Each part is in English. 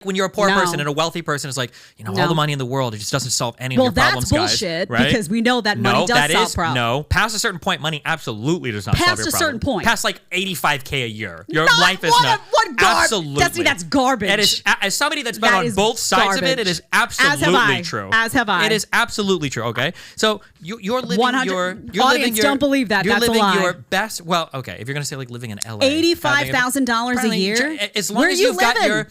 when you're a poor person and a wealthy person is like, all the money in the world, it just doesn't solve any of your problems, guys. Well, that's bullshit, right? Because we know that money does solve problems. No, past a certain point, money absolutely does not solve your problem. Past a certain point. Past like $85K a year. Your life is not. Absolutely. That's garbage. It is, as somebody that's been on both sides of it is absolutely true. As have I. It is absolutely true, okay? So you're living your... Audience, don't believe that. That's a lie. You're living your best... Well, okay, if you're going to say like living in LA... $85,000 a year? As long as you've got your...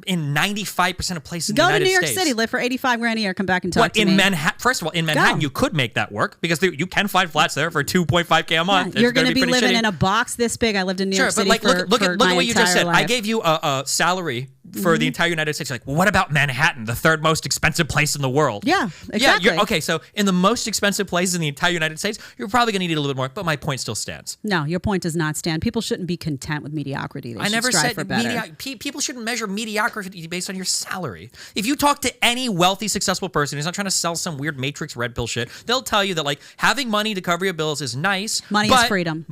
In 95% of places in the United States. Go to New York City, live for $85,000 a year, come back and talk to me. First of all, in Manhattan, you could make that work because you can find flats there for $2.5K a month. Yeah, you're going to be living in a box this big. I lived in New York City for look at what you just said. Life. I gave you a salary for the entire United States. You're like, well, what about Manhattan, the third most expensive place in the world? Yeah, exactly. Yeah, okay, so in the most expensive places in the entire United States, you're probably going to need a little bit more, but my point still stands. No, your point does not stand. People shouldn't be content with mediocrity. They should strive for better. People shouldn't measure mediocrity based on your salary. If you talk to any wealthy, successful person who's not trying to sell some weird Matrix red pill shit, they'll tell you that like having money to cover your bills is nice. Money is freedom.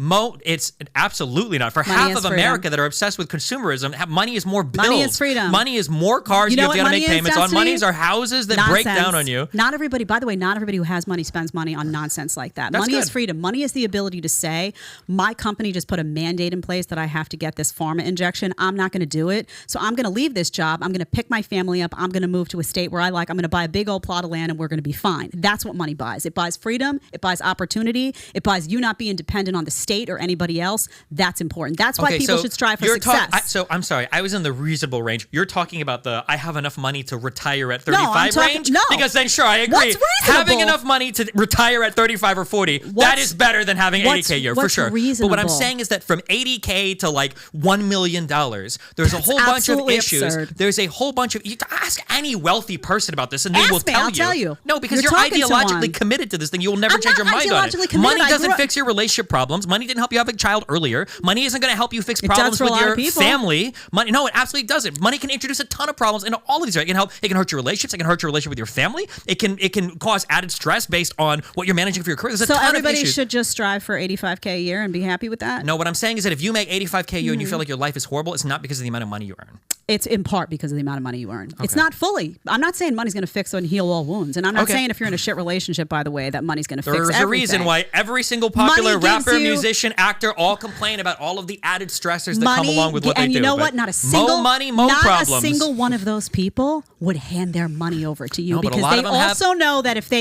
It's absolutely not. For half of America that are obsessed with consumerism, money is more bills. Money is freedom. Money is more cars you have to make payments on. Money are houses that break down on you. Not everybody, by the way, not everybody who has money spends money on nonsense like that. Money is freedom. Money is the ability to say, my company just put a mandate in place that I have to get this pharma injection. I'm not going to do it. So I'm going to leave this job. I'm going to pick my family up. I'm going to move to a state where I like. I'm going to buy a big old plot of land and we're going to be fine. That's what money buys. It buys freedom. It buys opportunity. It buys you not being dependent on the state or anybody else. That's important. That's why people should strive for success. So I'm sorry. I was in the reasonable range. You're talking about the I have enough money to retire at 35 range? No. Because then sure, I agree. What's reasonable? Having enough money to retire at 35 or 40, that is better than having 80K a year, for sure. Reasonable? But what I'm saying is that from 80K to like $1 million, there's a whole bunch of issues. Absurd. There's a whole bunch of... You ask any wealthy person about this and they will tell you. I'll tell you. No, because you're ideologically committed to this thing. You will never change your mind on it. Money doesn't fix your relationship problems. Money didn't help you have a child earlier. Money isn't going to help you fix problems with your family. Money, no, it absolutely doesn't. Money can introduce a ton of problems into all of these. It can help. It can hurt your relationships. It can hurt your relationship with your family. It can cause added stress based on what you're managing for your career. There's a ton of issues. So everybody should just strive for $85K a year and be happy with that? No, what I'm saying is that if you make $85K a year and you feel like your life is horrible, it's not because of the amount of money you earn. It's in part because of the amount of money you earn. Okay. It's not fully. I'm not saying money's going to fix and heal all wounds. And I'm not saying if you're in a shit relationship, by the way, that money's going to fix everything. There's a reason why every single popular rapper, musician, actor all complain about all of the added stressors that come along with what they do. And you know what? Not a single problems. A single one of those people would hand their money over to you because they also know that if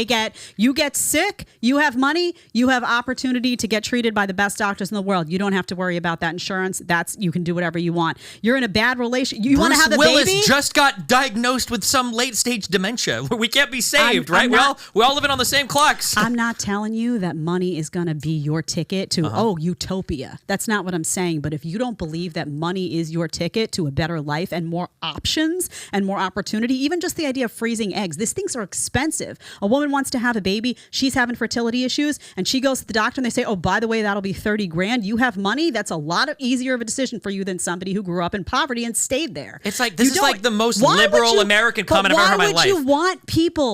you get sick, you have money, you have opportunity to get treated by the best doctors in the world. You don't have to worry about that insurance. You can do whatever you want. You're in a bad relationship. You want to have a baby? Willis just got diagnosed with some late stage dementia. We can't be saved, right? We all living on the same clocks. I'm not telling you that money is going to be your ticket to Utopia. That's not what I'm saying. But if you don't believe that money is your ticket to a better life and more options and more opportunity, even just the idea of freezing eggs, these things are expensive. A woman wants to have a baby, she's having fertility issues, and she goes to the doctor and they say, oh, by the way, that'll be $30,000. You have money. That's a lot easier of a decision for you than somebody who grew up in poverty and stayed there. It's like this is like the most liberal American comment I've ever heard in my life.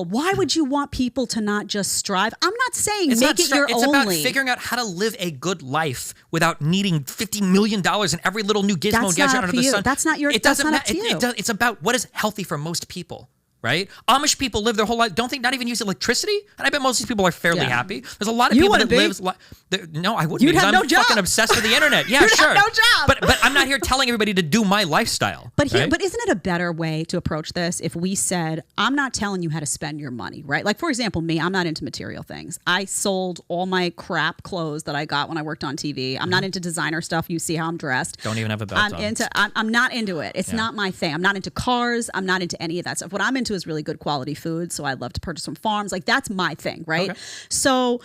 Why would you want people to not just strive? I'm not saying make it your only. It's about figuring out how to live a good life without needing $50 million in every little new gizmo and gadget under the sun. That's not your. That's not up to you. It's about what is healthy for most people. Right? Amish people live their whole life. Not even use electricity. And I bet most of these people are fairly happy. There's a lot of people that live. No, I wouldn't. You'd have no job. I'm fucking obsessed with the internet. Yeah, sure. Have no job. But I'm not here telling everybody to do my lifestyle. But isn't it a better way to approach this if we said, I'm not telling you how to spend your money, right? Like, for example, me, I'm not into material things. I sold all my crap clothes that I got when I worked on TV. I'm not into designer stuff. You see how I'm dressed. Don't even have a belt on. I'm not into it. It's not my thing. I'm not into cars. I'm not into any of that stuff. What I'm into is really good quality food, so I love to purchase from farms. Like, that's my thing, right? Okay. So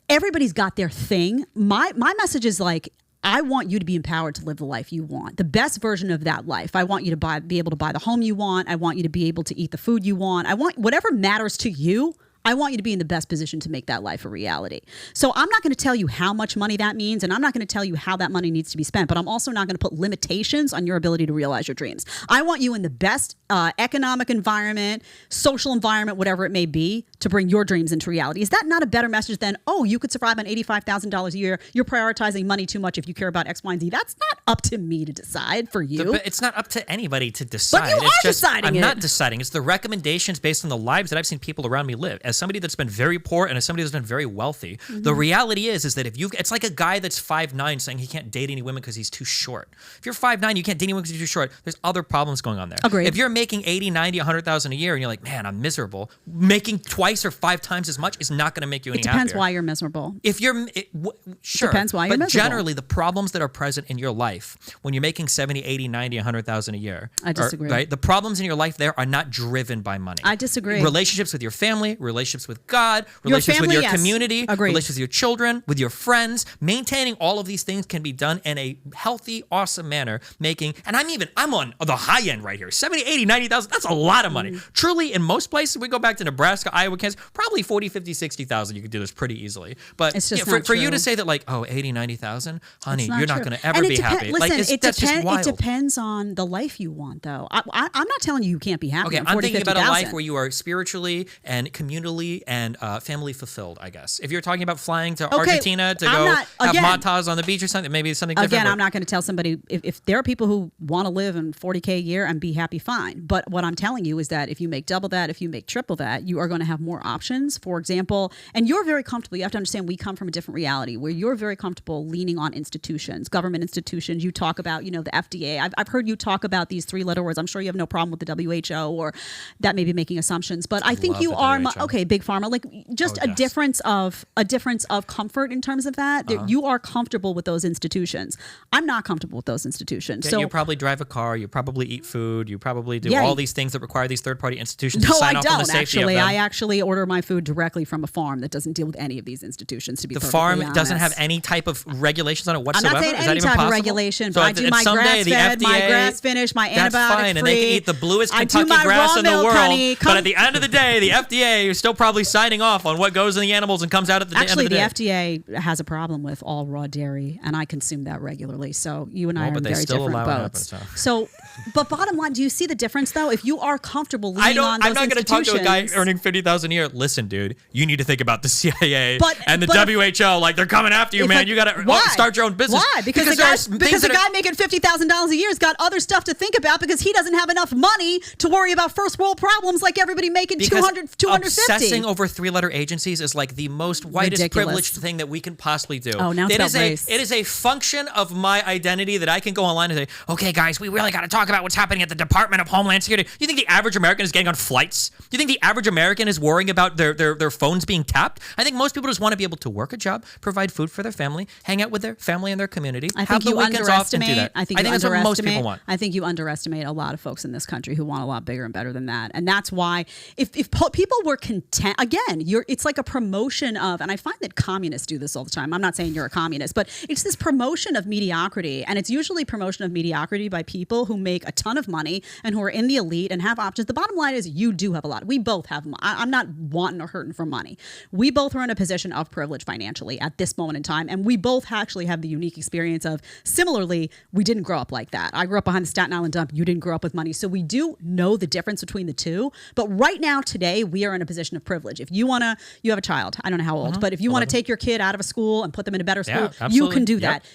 everybody's got their thing. My message is like, I want you to be empowered to live the life you want, the best version of that life. I want you to be able to buy the home you want. I want you to be able to eat the food you want. I want whatever matters to you. I want you to be in the best position to make that life a reality. So I'm not going to tell you how much money that means, and I'm not going to tell you how that money needs to be spent, but I'm also not going to put limitations on your ability to realize your dreams. I want you in the best economic environment, social environment, whatever it may be, to bring your dreams into reality. Is that not a better message than, oh, you could survive on $85,000 a year, you're prioritizing money too much if you care about X, Y, and Z? That's not up to me to decide for you. But it's not up to anybody to decide. But you are deciding I'm not deciding. It's the recommendations based on the lives that I've seen people around me live. As somebody that's been very poor and as somebody that's been very wealthy, the reality is that if you, it's like a guy that's 5'9" saying he can't date any women because he's too short. If you're 5'9", you can't date anyone because you're too short. There's other problems going on there. Agreed. If you're making 80, 90, 100,000 a year and you're like, man, I'm miserable, making twice or 5 times as much is not going to make you any happier. It depends why you're miserable. If you're, sure. Depends why you're miserable. But generally, the problems that are present in your life when you're making 70, 80, 90, 100,000 a year. I disagree. Right? The problems in your life there are not driven by money. I disagree. Relationships with your family, relationships with God, relationships with your community, relationships with your children, with your friends. Maintaining all of these things can be done in a healthy, awesome manner, and I'm on the high end right here. 70, 80, 90,000, that's a lot of money. Truly, in most places, we go back to Nebraska, Iowa, Kansas, probably 40, 50, 60,000, you could do this pretty easily. But it's just for you to say that, like, oh, 80, 90,000, honey, you're not going to ever be happy. Listen, that's just wild. It depends on the life you want, though. I'm not telling you can't be happy. Okay, I'm thinking about a life where you are spiritually and communally and family fulfilled, I guess. If you're talking about flying to Argentina to have matas on the beach or something, maybe something different. Again, I'm not going to tell somebody, if there are people who want to live in $40K a year and be happy, fine. But what I'm telling you is that if you make double that, if you make triple that, you are going to have more options. For example, and you're very comfortable. You have to understand we come from a different reality where you're very comfortable leaning on institutions, government institutions. You talk about, the FDA. I've heard you talk about these 3-letter words. I'm sure you have no problem with the WHO, or that may be making assumptions. But I think you are big pharma, like just a difference of comfort in terms of that. You are comfortable with those institutions. I'm not comfortable with those institutions. Yeah, so you probably drive a car. You probably eat food. You probably do all these things that require these third-party institutions to sign off on the safety of them. I actually order my food directly from a farm that doesn't deal with any of these institutions. To be perfectly farm honest. Doesn't have any type of regulations on it whatsoever. I'm not saying Is any that even type possible? of regulation, So but I do my grass-fed, my grass-finished, my antibiotic-free. That's fine, and they can eat the bluest Kentucky grass in the world. Honey, but at the end of the day, the FDA is still probably signing off on what goes in the animals and comes out at the end of the day. Actually, the FDA has a problem with all raw dairy, and I consume that regularly. So you and I are in very different boats. But bottom line, do you see the difference though? If you are comfortable leaning on those I'm not going to talk to a guy earning $50,000 a year. Listen, dude, you need to think about the CIA and the WHO. Like, they're coming after you, man. You got to start your own business. Why? Because the guy making $50,000 a year has got other stuff to think about because he doesn't have enough money to worry about first world problems like everybody making $250. Obsessing over 3-letter agencies is like the most whitest privileged thing that we can possibly do. Oh, now it's race. It is a function of my identity that I can go online and say, okay, guys, we really got to talk about what's happening at the Department of Homeland Security. You think the average American is getting on flights? You think the average American is worrying about their phones being tapped? I think most people just want to be able to work a job, provide food for their family, hang out with their family and their community, have the weekends off and do that. I think that's what most people want. I think you underestimate a lot of folks in this country who want a lot bigger and better than that. And that's why if people were content, again, it's like a promotion of, and I find that communists do this all the time. I'm not saying you're a communist, but it's this promotion of mediocrity. And it's usually promotion of mediocrity by people who make a ton of money and who are in the elite and have options. The bottom line is you do have a lot. We both have money. I'm not wanting or hurting for money. We both are in a position of privilege financially at this moment in time. And we both actually have the unique experience of, similarly, we didn't grow up like that. I grew up behind the Staten Island dump. You didn't grow up with money. So we do know the difference between the two. But right now, today, we are in a position of privilege. If you have a child, I don't know how old, but if you want to take your kid out of a school and put them in a better school, you can do that.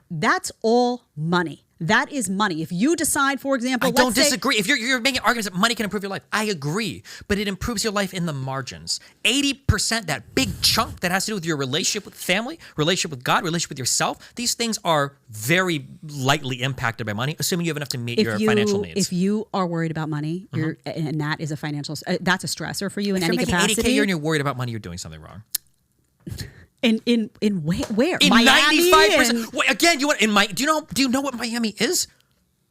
That's all money. That is money. If you decide, for example, I don't disagree. If you're making arguments that money can improve your life, I agree. But it improves your life in the margins. 80%, that big chunk that has to do with your relationship with family, relationship with God, relationship with yourself, these things are very lightly impacted by money, assuming you have enough to meet your financial needs. If you are worried about money, and that is a financial, that's a stressor for you in any capacity. If you're making $80K a year and you're worried about money, you're doing something wrong. In where? In Miami 95%. Wait, again, do you know what Miami is?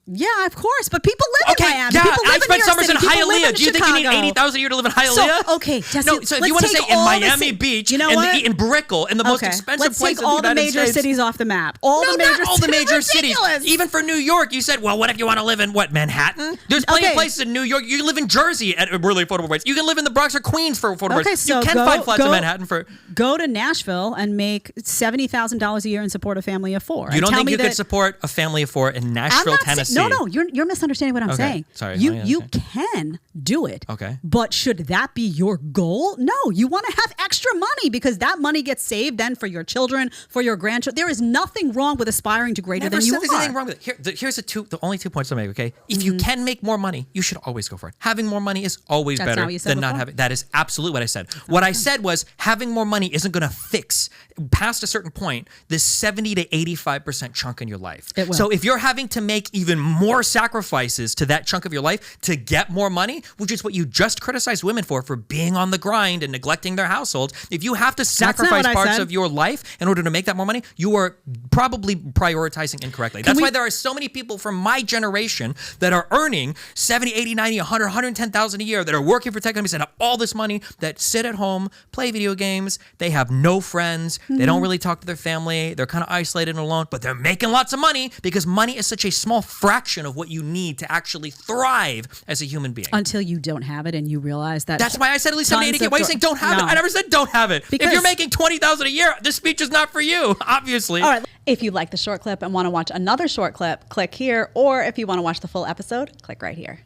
Yeah, of course. But people live in Miami. Yeah, people live I spent summers in People Hialeah. Hialeah. Do you think you need 80,000 a year to live in Hialeah? So, okay, Jesse, no. So if you want to say in Miami Beach, you know what? In Brickell, in the most expensive place in the United States, all the major cities off the map. Not all the major cities. Even for New York, you said, well, what if you want to live in Manhattan? There's plenty of places in New York. You can live in Jersey at really affordable rates. You can live in the Bronx or Queens for affordable rates. So you can find flats in Manhattan for. Go to Nashville and make $70,000 a year and support a family of 4. You don't think you could support a family of 4 in Nashville, Tennessee? No, you're misunderstanding what I'm saying. Sorry. You can do it. Okay. But should that be your goal? No, you want to have extra money because that money gets saved then for your children, for your grandchildren. There is nothing wrong with aspiring to greater than you are. There's anything wrong with it. Here's the only 2 points I'll make, okay? If you can make more money, you should always go for it. Having more money is always better than not having. That is absolutely what I said. What I said was having more money isn't going to fix, past a certain point, this 70 to 85% chunk in your life. So if you're having to make even more sacrifices to that chunk of your life to get more money, which is what you just criticized women for being on the grind and neglecting their households, if you have to sacrifice parts of your life in order to make that more money, you are probably prioritizing incorrectly. That's why there are so many people from my generation that are earning 70, 80, 90, 100, 110,000 a year that are working for tech companies and have all this money that sit at home, play video games, they have no friends, they don't really talk to their family, they're kind of isolated and alone, but they're making lots of money because money is such a small fraction of what you need to actually thrive as a human being. Until you don't have it and you realize that. That's why I said at least 70, 80K. Why are you saying don't have it? I never said don't have it. Because if you're making 20,000 a year, this speech is not for you, obviously. All right. If you like the short clip and want to watch another short clip, click here. Or if you want to watch the full episode, click right here.